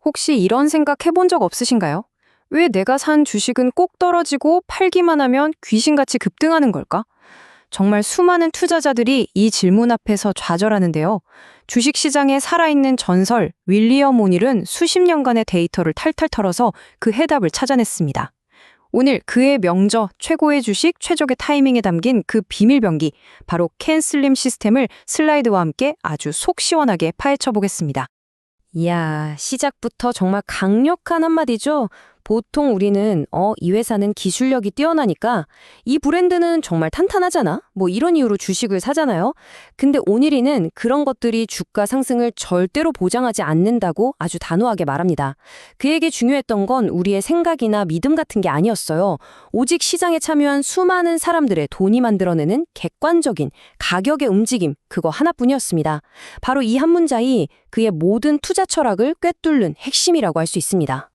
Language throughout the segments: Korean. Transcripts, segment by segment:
혹시 이런 생각 해본 적 없으신가요? 왜 내가 산 주식은 꼭 떨어지고 팔기만 하면 귀신같이 급등하는 걸까? 정말 수많은 투자자들이 이 질문 앞에서 좌절하는데요. 주식시장에 살아있는 전설 윌리엄 오닐은 수십 년간의 데이터를 탈탈 털어서 그 해답을 찾아냈습니다. 오늘 그의 명저 최고의 주식 최적의 타이밍에 담긴 그 비밀 병기, 바로 캔슬림 시스템을 슬라이드와 함께 아주 속 시원하게 파헤쳐 보겠습니다. 이야, 시작부터 정말 강력한 한마디죠. 보통 우리는 이 회사는 기술력이 뛰어나니까 이 브랜드는 정말 탄탄하잖아. 뭐 이런 이유로 주식을 사잖아요. 근데 오닐이는 그런 것들이 주가 상승을 절대로 보장하지 않는다고 아주 단호하게 말합니다. 그에게 중요했던 건 우리의 생각이나 믿음 같은 게 아니었어요. 오직 시장에 참여한 수많은 사람들의 돈이 만들어내는 객관적인 가격의 움직임, 그거 하나뿐이었습니다. 바로 이 한 문장이 그의 모든 투자 철학을 꿰뚫는 핵심이라고 할 수 있습니다.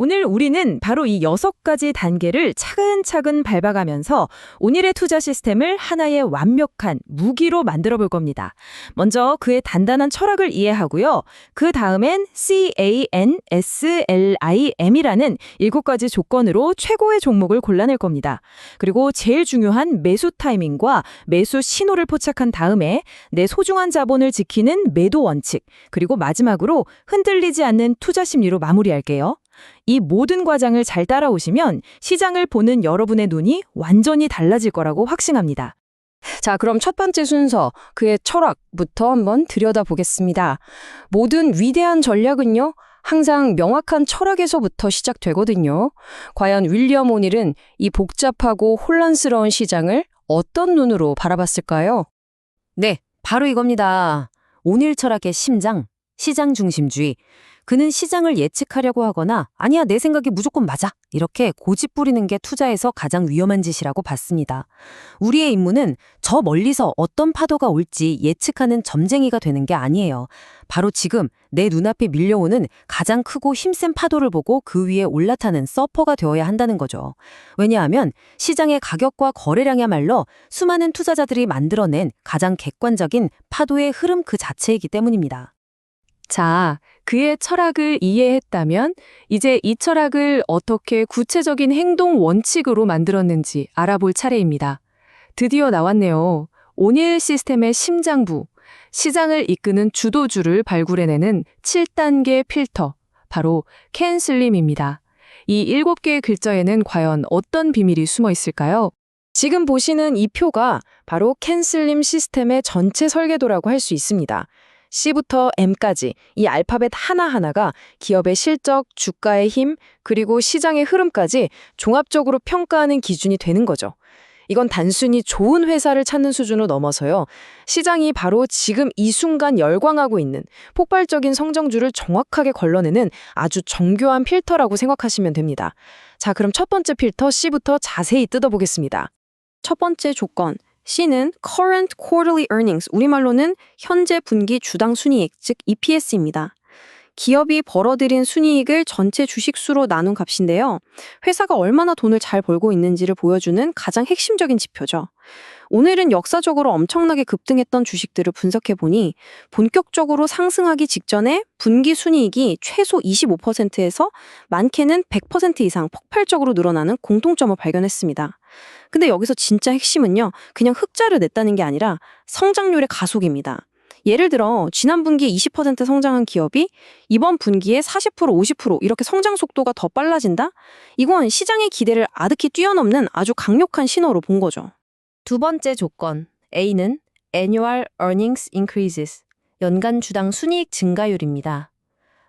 오늘 우리는 바로 이 6가지 단계를 차근차근 밟아가면서 오늘의 투자 시스템을 하나의 완벽한 무기로 만들어 볼 겁니다. 먼저 그의 단단한 철학을 이해하고요. 그 다음엔 CANSLIM이라는 7가지 조건으로 최고의 종목을 골라낼 겁니다. 그리고 제일 중요한 매수 타이밍과 매수 신호를 포착한 다음에 내 소중한 자본을 지키는 매도 원칙, 그리고 마지막으로 흔들리지 않는 투자 심리로 마무리할게요. 이 모든 과정을 잘 따라오시면 시장을 보는 여러분의 눈이 완전히 달라질 거라고 확신합니다. 자, 그럼 첫 번째 순서, 그의 철학부터 한번 들여다보겠습니다. 모든 위대한 전략은요, 항상 명확한 철학에서부터 시작되거든요. 과연 윌리엄 오닐은 이 복잡하고 혼란스러운 시장을 어떤 눈으로 바라봤을까요? 네, 바로 이겁니다. 오닐 철학의 심장, 시장 중심주의. 그는 시장을 예측하려고 하거나 아니야 내 생각이 무조건 맞아 이렇게 고집 부리는 게 투자에서 가장 위험한 짓이라고 봤습니다. 우리의 임무는 저 멀리서 어떤 파도가 올지 예측하는 점쟁이가 되는 게 아니에요. 바로 지금 내 눈앞에 밀려오는 가장 크고 힘센 파도를 보고 그 위에 올라타는 서퍼가 되어야 한다는 거죠. 왜냐하면 시장의 가격과 거래량이야말로 수많은 투자자들이 만들어낸 가장 객관적인 파도의 흐름 그 자체이기 때문입니다. 자, 그의 철학을 이해했다면 이제 이 철학을 어떻게 구체적인 행동 원칙으로 만들었는지 알아볼 차례입니다. 드디어 나왔네요. 오닐 시스템의 심장부, 시장을 이끄는 주도주를 발굴해내는 7단계 필터, 바로 캔슬림입니다. 이 7개의 글자에는 과연 어떤 비밀이 숨어 있을까요? 지금 보시는 이 표가 바로 캔슬림 시스템의 전체 설계도라고 할 수 있습니다. C부터 M까지 이 알파벳 하나하나가 기업의 실적, 주가의 힘, 그리고 시장의 흐름까지 종합적으로 평가하는 기준이 되는 거죠. 이건 단순히 좋은 회사를 찾는 수준으로 넘어서요. 시장이 바로 지금 이 순간 열광하고 있는 폭발적인 성장주를 정확하게 걸러내는 아주 정교한 필터라고 생각하시면 됩니다. 자, 그럼 첫 번째 필터 C부터 자세히 뜯어보겠습니다. 첫 번째 조건. C는 Current Quarterly Earnings, 우리말로는 현재 분기 주당 순이익, 즉 EPS입니다. 기업이 벌어들인 순이익을 전체 주식수로 나눈 값인데요. 회사가 얼마나 돈을 잘 벌고 있는지를 보여주는 가장 핵심적인 지표죠. 오늘은 역사적으로 엄청나게 급등했던 주식들을 분석해보니 본격적으로 상승하기 직전에 분기 순이익이 최소 25%에서 많게는 100% 이상 폭발적으로 늘어나는 공통점을 발견했습니다. 근데 여기서 진짜 핵심은요, 그냥 흑자를 냈다는 게 아니라 성장률의 가속입니다. 예를 들어 지난 분기에 20% 성장한 기업이 이번 분기에 40%, 50% 이렇게 성장 속도가 더 빨라진다? 이건 시장의 기대를 아득히 뛰어넘는 아주 강력한 신호로 본 거죠. 두 번째 조건, A는 Annual Earnings Increases, 연간 주당 순이익 증가율입니다.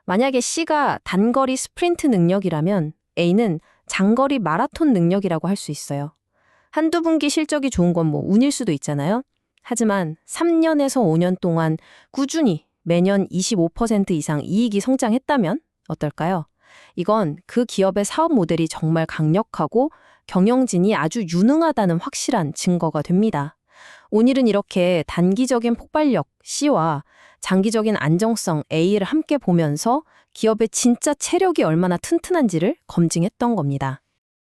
만약에 C가 단거리 스프린트 능력이라면 A는 장거리 마라톤 능력이라고 할 수 있어요. 한두 분기 실적이 좋은 건 뭐 운일 수도 있잖아요. 하지만 3년에서 5년 동안 꾸준히 매년 25% 이상 이익이 성장했다면 어떨까요? 이건 그 기업의 사업 모델이 정말 강력하고 경영진이 아주 유능하다는 확실한 증거가 됩니다. 오늘은 이렇게 단기적인 폭발력 C와 장기적인 안정성 A를 함께 보면서 기업의 진짜 체력이 얼마나 튼튼한지를 검증했던 겁니다.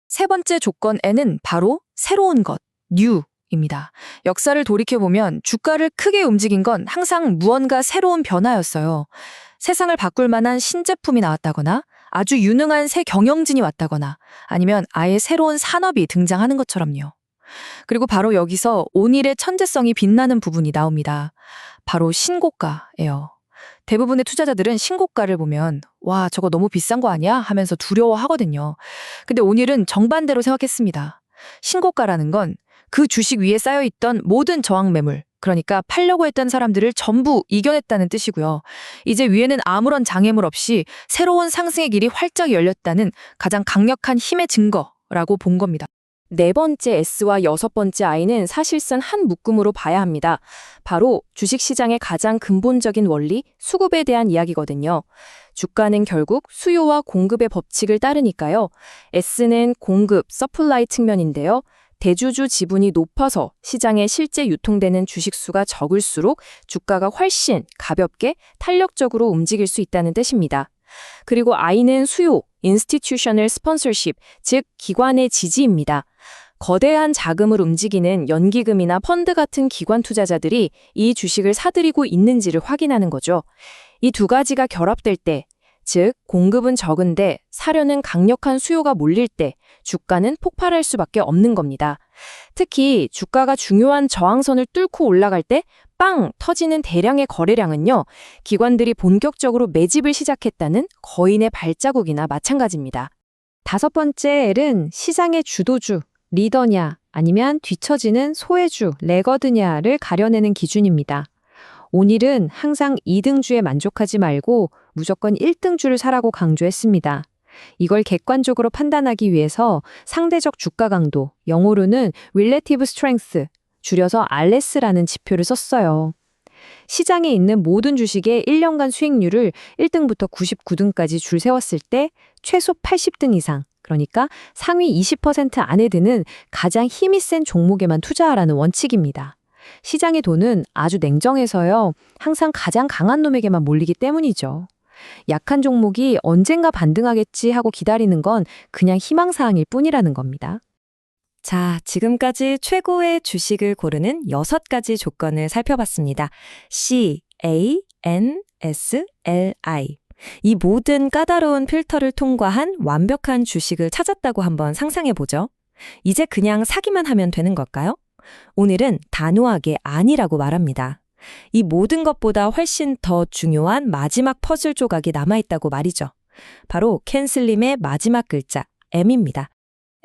세 번째 조건 N은 바로 새로운 것, New입니다. 역사를 돌이켜보면 주가를 크게 움직인 건 항상 무언가 새로운 변화였어요. 세상을 바꿀 만한 신제품이 나왔다거나 아주 유능한 새 경영진이 왔다거나 아니면 아예 새로운 산업이 등장하는 것처럼요. 그리고 바로 여기서 오닐의 천재성이 빛나는 부분이 나옵니다. 바로 신고가예요. 대부분의 투자자들은 신고가를 보면 와, 저거 너무 비싼 거 아니야? 하면서 두려워하거든요. 근데 오닐은 정반대로 생각했습니다. 신고가라는 건 그 주식 위에 쌓여있던 모든 저항 매물, 그러니까 팔려고 했던 사람들을 전부 이겨냈다는 뜻이고요. 이제 위에는 아무런 장애물 없이 새로운 상승의 길이 활짝 열렸다는 가장 강력한 힘의 증거라고 본 겁니다. 네 번째 S와 여섯 번째 I는 사실상 한 묶음으로 봐야 합니다. 바로 주식시장의 가장 근본적인 원리, 수급에 대한 이야기거든요. 주가는 결국 수요와 공급의 법칙을 따르니까요. S는 공급, 서플라이 측면인데요. 대주주 지분이 높아서 시장에 실제 유통되는 주식수가 적을수록 주가가 훨씬 가볍게 탄력적으로 움직일 수 있다는 뜻입니다. 그리고 I는 수요, institutional sponsorship, 즉 기관의 지지입니다. 거대한 자금을 움직이는 연기금이나 펀드 같은 기관 투자자들이 이 주식을 사들이고 있는지를 확인하는 거죠. 이 두 가지가 결합될 때, 즉 공급은 적은데 사려는 강력한 수요가 몰릴 때 주가는 폭발할 수밖에 없는 겁니다. 특히 주가가 중요한 저항선을 뚫고 올라갈 때 빵 터지는 대량의 거래량은요, 기관들이 본격적으로 매집을 시작했다는 거인의 발자국이나 마찬가지입니다. 다섯 번째 L은 시장의 주도주, 리더냐 아니면 뒤처지는 소외주, 레거드냐를 가려내는 기준입니다. 오닐은 항상 2등주에 만족하지 말고 무조건 1등주를 사라고 강조했습니다. 이걸 객관적으로 판단하기 위해서 상대적 주가 강도, 영어로는 Relative Strength, 줄여서 RS라는 지표를 썼어요. 시장에 있는 모든 주식의 1년간 수익률을 1등부터 99등까지 줄 세웠을 때 최소 80등 이상, 그러니까 상위 20% 안에 드는 가장 힘이 센 종목에만 투자하라는 원칙입니다. 시장의 돈은 아주 냉정해서요, 항상 가장 강한 놈에게만 몰리기 때문이죠. 약한 종목이 언젠가 반등하겠지 하고 기다리는 건 그냥 희망사항일 뿐이라는 겁니다. 자, 지금까지 최고의 주식을 고르는 6가지 조건을 살펴봤습니다. C, A, N, S, L, I. 이 모든 까다로운 필터를 통과한 완벽한 주식을 찾았다고 한번 상상해보죠. 이제 그냥 사기만 하면 되는 걸까요? 오늘은 단호하게 아니라고 말합니다. 이 모든 것보다 훨씬 더 중요한 마지막 퍼즐 조각이 남아있다고 말이죠. 바로 켄슬림의 마지막 글자, M입니다.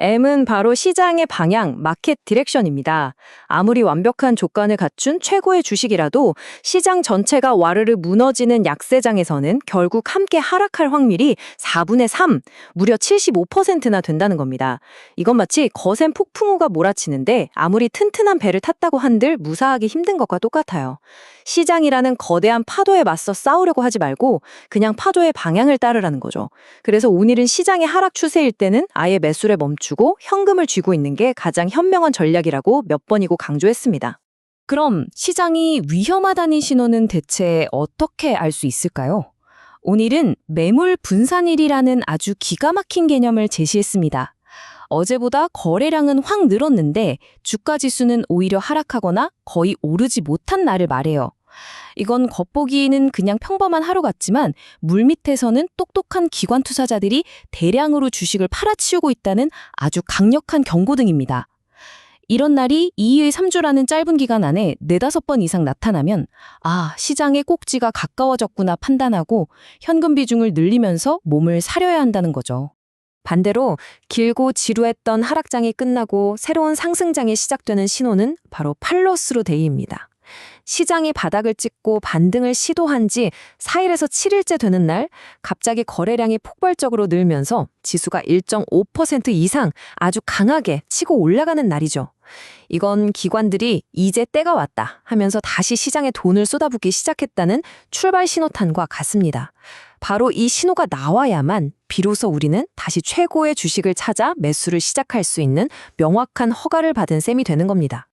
M은 바로 시장의 방향, 마켓 디렉션입니다. 아무리 완벽한 조건을 갖춘 최고의 주식이라도 시장 전체가 와르르 무너지는 약세장에서는 결국 함께 하락할 확률이 4분의 3, 무려 75%나 된다는 겁니다. 이건 마치 거센 폭풍우가 몰아치는데 아무리 튼튼한 배를 탔다고 한들 무사하기 힘든 것과 똑같아요. 시장이라는 거대한 파도에 맞서 싸우려고 하지 말고 그냥 파도의 방향을 따르라는 거죠. 그래서 오늘은 시장의 하락 추세일 때는 아예 매수를 멈추고 현금을 쥐고 있는 게 가장 현명한 전략이라고 몇 번이고 강조했습니다. 그럼 시장이 위험하다는 신호는 대체 어떻게 알 수 있을까요? 오늘은 매물 분산일이라는 아주 기가 막힌 개념을 제시했습니다. 어제보다 거래량은 확 늘었는데 주가 지수는 오히려 하락하거나 거의 오르지 못한 날을 말해요. 이건 겉보기에는 그냥 평범한 하루 같지만 물밑에서는 똑똑한 기관 투자자들이 대량으로 주식을 팔아치우고 있다는 아주 강력한 경고등입니다. 이런 날이 2의 3주라는 짧은 기간 안에 4-5번 이상 나타나면 아, 시장의 꼭지가 가까워졌구나 판단하고 현금 비중을 늘리면서 몸을 사려야 한다는 거죠. 반대로 길고 지루했던 하락장이 끝나고 새로운 상승장이 시작되는 신호는 바로 팔로스루 데이입니다. 시장이 바닥을 찍고 반등을 시도한 지 4일에서 7일째 되는 날 갑자기 거래량이 폭발적으로 늘면서 지수가 1.5% 이상 아주 강하게 치고 올라가는 날이죠. 이건 기관들이 이제 때가 왔다 하면서 다시 시장에 돈을 쏟아붓기 시작했다는 출발 신호탄과 같습니다. 바로 이 신호가 나와야만 비로소 우리는 다시 최고의 주식을 찾아 매수를 시작할 수 있는 명확한 허가를 받은 셈이 되는 겁니다.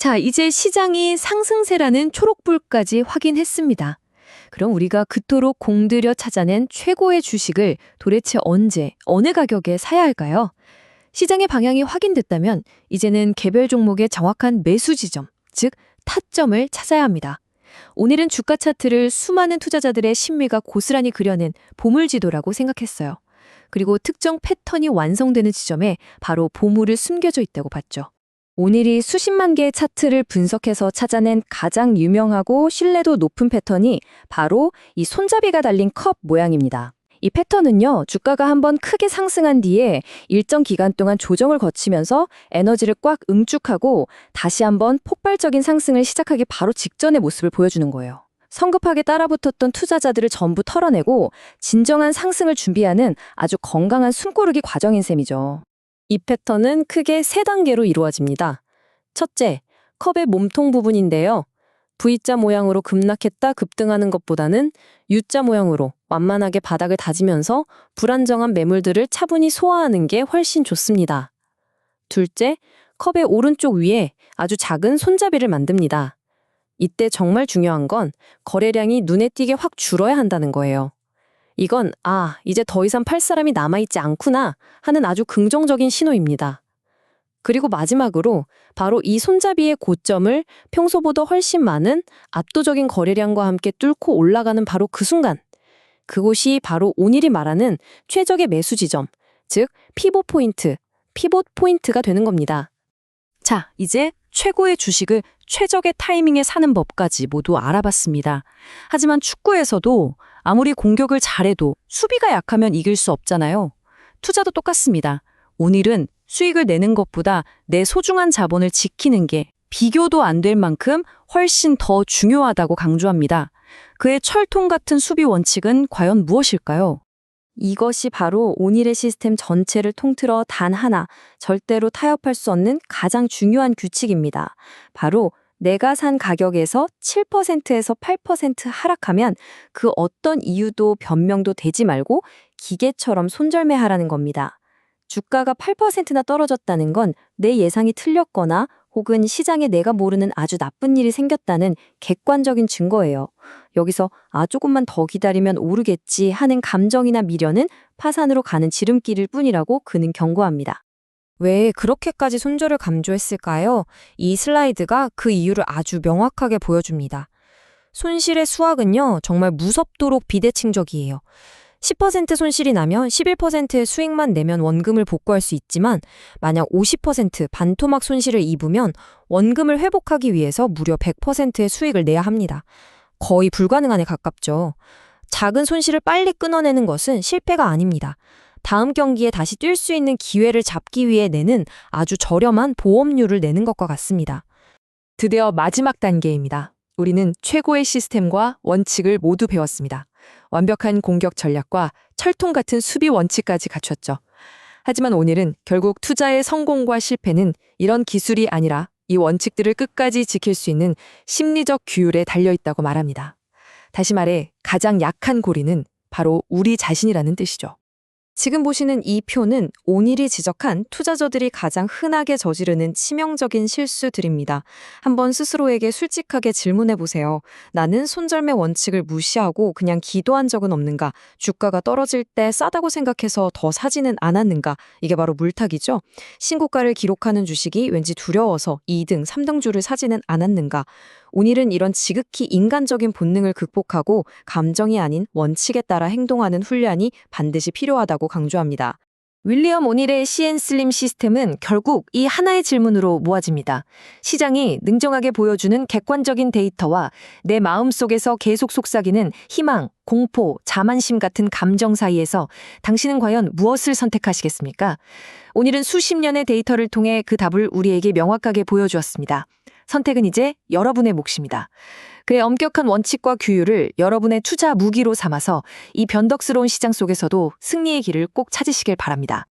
자, 이제 시장이 상승세라는 초록불까지 확인했습니다. 그럼 우리가 그토록 공들여 찾아낸 최고의 주식을 도대체 언제, 어느 가격에 사야 할까요? 시장의 방향이 확인됐다면 이제는 개별 종목의 정확한 매수 지점, 즉 타점을 찾아야 합니다. 오늘은 주가 차트를 수많은 투자자들의 심리가 고스란히 그려낸 보물지도라고 생각했어요. 그리고 특정 패턴이 완성되는 지점에 바로 보물을 숨겨져 있다고 봤죠. 오늘이 수십만 개의 차트를 분석해서 찾아낸 가장 유명하고 신뢰도 높은 패턴이 바로 이 손잡이가 달린 컵 모양입니다. 이 패턴은요, 주가가 한번 크게 상승한 뒤에 일정 기간 동안 조정을 거치면서 에너지를 꽉 응축하고 다시 한번 폭발적인 상승을 시작하기 바로 직전의 모습을 보여주는 거예요. 성급하게 따라붙었던 투자자들을 전부 털어내고 진정한 상승을 준비하는 아주 건강한 숨고르기 과정인 셈이죠. 이 패턴은 크게 세 단계로 이루어집니다. 첫째, 컵의 몸통 부분인데요. V자 모양으로 급락했다 급등하는 것보다는 U자 모양으로 완만하게 바닥을 다지면서 불안정한 매물들을 차분히 소화하는 게 훨씬 좋습니다. 둘째, 컵의 오른쪽 위에 아주 작은 손잡이를 만듭니다. 이때 정말 중요한 건 거래량이 눈에 띄게 확 줄어야 한다는 거예요. 이건 이제 더 이상 팔 사람이 남아있지 않구나 하는 아주 긍정적인 신호입니다. 그리고 마지막으로 바로 이 손잡이의 고점을 평소보다 훨씬 많은 압도적인 거래량과 함께 뚫고 올라가는 바로 그 순간, 그곳이 바로 오늘이 말하는 최적의 매수 지점, 즉 피봇 포인트가 되는 겁니다. 자, 이제 최고의 주식을 최적의 타이밍에 사는 법까지 모두 알아봤습니다. 하지만 축구에서도 아무리 공격을 잘해도 수비가 약하면 이길 수 없잖아요. 투자도 똑같습니다. 오늘은 수익을 내는 것보다 내 소중한 자본을 지키는 게 비교도 안 될 만큼 훨씬 더 중요하다고 강조합니다. 그의 철통 같은 수비 원칙은 과연 무엇일까요? 이것이 바로 오늘의 시스템 전체를 통틀어 단 하나, 절대로 타협할 수 없는 가장 중요한 규칙입니다. 바로 내가 산 가격에서 7%에서 8% 하락하면 그 어떤 이유도 변명도 되지 말고 기계처럼 손절매하라는 겁니다. 주가가 8%나 떨어졌다는 건 내 예상이 틀렸거나 혹은 시장에 내가 모르는 아주 나쁜 일이 생겼다는 객관적인 증거예요. 여기서 조금만 더 기다리면 오르겠지 하는 감정이나 미련은 파산으로 가는 지름길일 뿐이라고 그는 경고합니다. 왜 그렇게까지 손절을 강조했을까요? 이 슬라이드가 그 이유를 아주 명확하게 보여줍니다. 손실의 수학은요, 정말 무섭도록 비대칭적이에요. 10% 손실이 나면 11%의 수익만 내면 원금을 복구할 수 있지만 만약 50% 반토막 손실을 입으면 원금을 회복하기 위해서 무려 100%의 수익을 내야 합니다. 거의 불가능한에 가깝죠. 작은 손실을 빨리 끊어내는 것은 실패가 아닙니다. 다음 경기에 다시 뛸 수 있는 기회를 잡기 위해 내는 아주 저렴한 보험료를 내는 것과 같습니다. 드디어 마지막 단계입니다. 우리는 최고의 시스템과 원칙을 모두 배웠습니다. 완벽한 공격 전략과 철통 같은 수비 원칙까지 갖췄죠. 하지만 오늘은 결국 투자의 성공과 실패는 이런 기술이 아니라 이 원칙들을 끝까지 지킬 수 있는 심리적 규율에 달려있다고 말합니다. 다시 말해 가장 약한 고리는 바로 우리 자신이라는 뜻이죠. 지금 보시는 이 표는 오닐이 지적한 투자자들이 가장 흔하게 저지르는 치명적인 실수들입니다. 한번 스스로에게 솔직하게 질문해 보세요. 나는 손절매 원칙을 무시하고 그냥 기도한 적은 없는가? 주가가 떨어질 때 싸다고 생각해서 더 사지는 않았는가? 이게 바로 물타기죠. 신고가를 기록하는 주식이 왠지 두려워서 2등, 3등주를 사지는 않았는가? 오닐은 이런 지극히 인간적인 본능을 극복하고 감정이 아닌 원칙에 따라 행동하는 훈련이 반드시 필요하다고 강조합니다. 윌리엄 오닐의 CN 슬림 시스템은 결국 이 하나의 질문으로 모아집니다. 시장이 냉정하게 보여주는 객관적인 데이터와 내 마음속에서 계속 속삭이는 희망, 공포, 자만심 같은 감정 사이에서 당신은 과연 무엇을 선택하시겠습니까? 오닐은 수십 년의 데이터를 통해 그 답을 우리에게 명확하게 보여주었습니다. 선택은 이제 여러분의 몫입니다. 그의 엄격한 원칙과 규율을 여러분의 투자 무기로 삼아서 이 변덕스러운 시장 속에서도 승리의 길을 꼭 찾으시길 바랍니다.